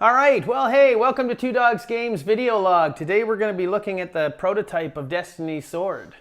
All right, well, hey, welcome to Two Dogs Games video log. Today we're going to be looking at the prototype of Destiny's Sword.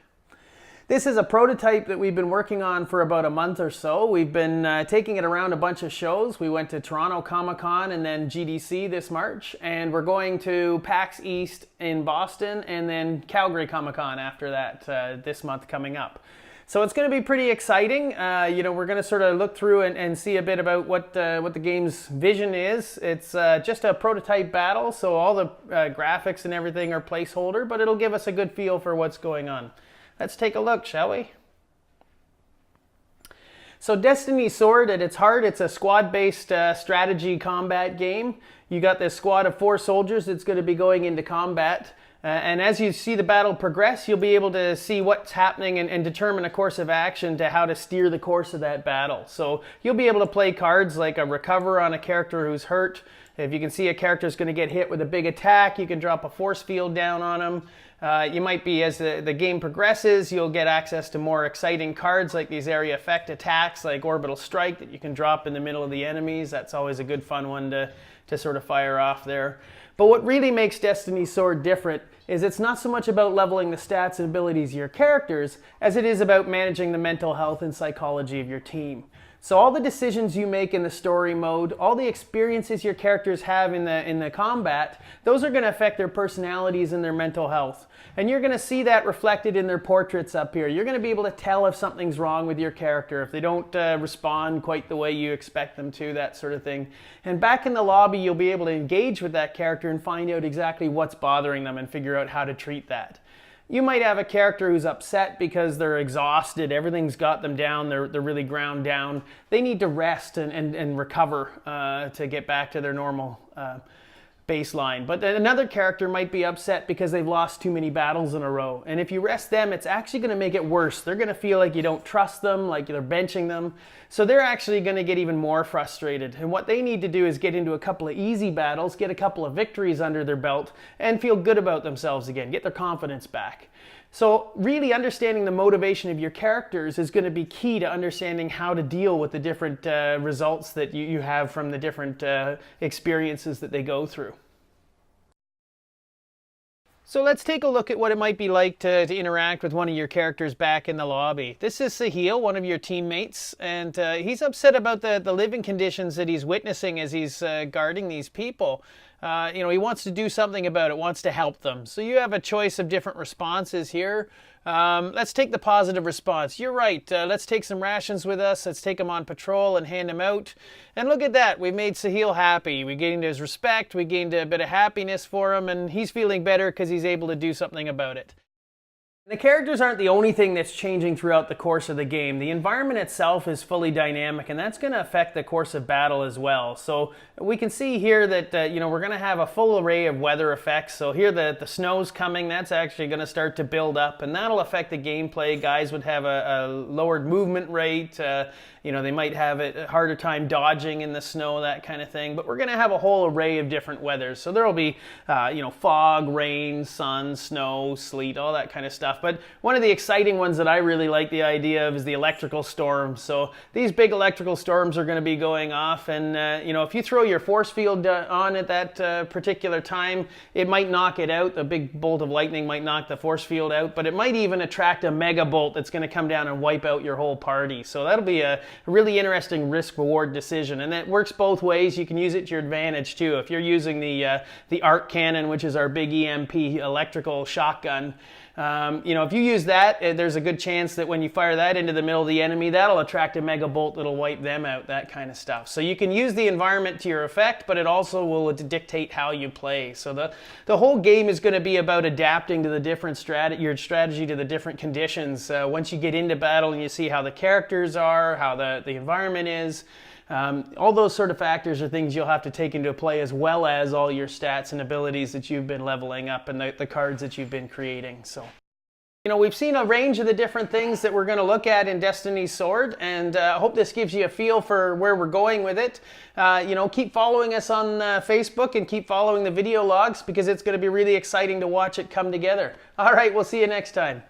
This is a prototype that we've been working on for about a month or so. We've been taking it around a bunch of shows. We went to Toronto Comic-Con and then GDC this March, and we're going to PAX East in Boston and then Calgary Comic-Con after that this month coming up. So it's going to be pretty exciting. We're going to sort of look through and see a bit about what the game's vision is. It's just a prototype battle, so all the graphics and everything are placeholder, but it'll give us a good feel for what's going on. Let's take a look, shall we? So Destiny's Sword, at its heart, it's a squad-based strategy combat game. You got this squad of 4 soldiers that's going to be going into combat. And as you see the battle progress, you'll be able to see what's happening and determine a course of action to how to steer the course of that battle. So you'll be able to play cards like a recover on a character who's hurt. If you can see a character is going to get hit with a big attack, you can drop a force field down on them. You might be, as the game progresses, you'll get access to more exciting cards like these area effect attacks like Orbital Strike that you can drop in the middle of the enemies. That's always a good fun one to sort of fire off there. But what really makes Destiny's Sword different is it's not so much about leveling the stats and abilities of your characters as it is about managing the mental health and psychology of your team. So all the decisions you make in the story mode, all the experiences your characters have in the combat, those are going to affect their personalities and their mental health. And you're going to see that reflected in their portraits up here. You're going to be able to tell if something's wrong with your character, if they don't respond quite the way you expect them to, that sort of thing. And back in the lobby, you'll be able to engage with that character and find out exactly what's bothering them and figure out how to treat that. You might have a character who's upset because they're exhausted, everything's got them down, they're really ground down. They need to rest and recover to get back to their normal baseline. But then another character might be upset because they've lost too many battles in a row. And if you rest them, it's actually going to make it worse. They're going to feel like you don't trust them, like you're benching them. So they're actually going to get even more frustrated. And what they need to do is get into a couple of easy battles, get a couple of victories under their belt, and feel good about themselves again, get their confidence back. So really understanding the motivation of your characters is going to be key to understanding how to deal with the different results that you have from the different experiences that they go through. So let's take a look at what it might be like to interact with one of your characters back in the lobby. This is Sahil, one of your teammates, and he's upset about the living conditions that he's witnessing as he's guarding these people. He wants to do something about it, wants to help them. So you have a choice of different responses here. Let's take the positive response. You're right, let's take some rations with us, let's take them on patrol and hand them out. And look at that, we made Sahil happy. We gained his respect, we gained a bit of happiness for him, and he's feeling better because he's able to do something about it. The characters aren't the only thing that's changing throughout the course of the game. The environment itself is fully dynamic, and that's going to affect the course of battle as well. So we can see here that we're going to have a full array of weather effects. So here the snow's coming, that's actually going to start to build up, and that'll affect the gameplay. Guys would have a lowered movement rate. They might have a harder time dodging in the snow, that kind of thing. But we're going to have a whole array of different weathers. So there will be fog, rain, sun, snow, sleet, all that kind of stuff. But one of the exciting ones that I really like the idea of is the electrical storms. So these big electrical storms are going to be going off, and if you throw your force field on at that particular time, it might knock it out. The big bolt of lightning might knock the force field out, but it might even attract a mega bolt that's going to come down and wipe out your whole party. So that'll be a really interesting risk-reward decision, and that works both ways. You can use it to your advantage too. If you're using the arc cannon, which is our big EMP electrical shotgun, if you use that, there's a good chance that when you fire that into the middle of the enemy, that'll attract a mega bolt that'll wipe them out, that kind of stuff. So you can use the environment to your effect, but it also will dictate how you play. So the whole game is going to be about adapting to the different your strategy to the different conditions. Once you get into battle and you see how the characters are, how the environment is, all those sort of factors are things you'll have to take into play, as well as all your stats and abilities that you've been leveling up and the cards that you've been creating. So, we've seen a range of the different things that we're going to look at in Destiny's Sword, and I hope this gives you a feel for where we're going with it. Keep following us on Facebook and keep following the video logs, because it's going to be really exciting to watch it come together. All right, we'll see you next time.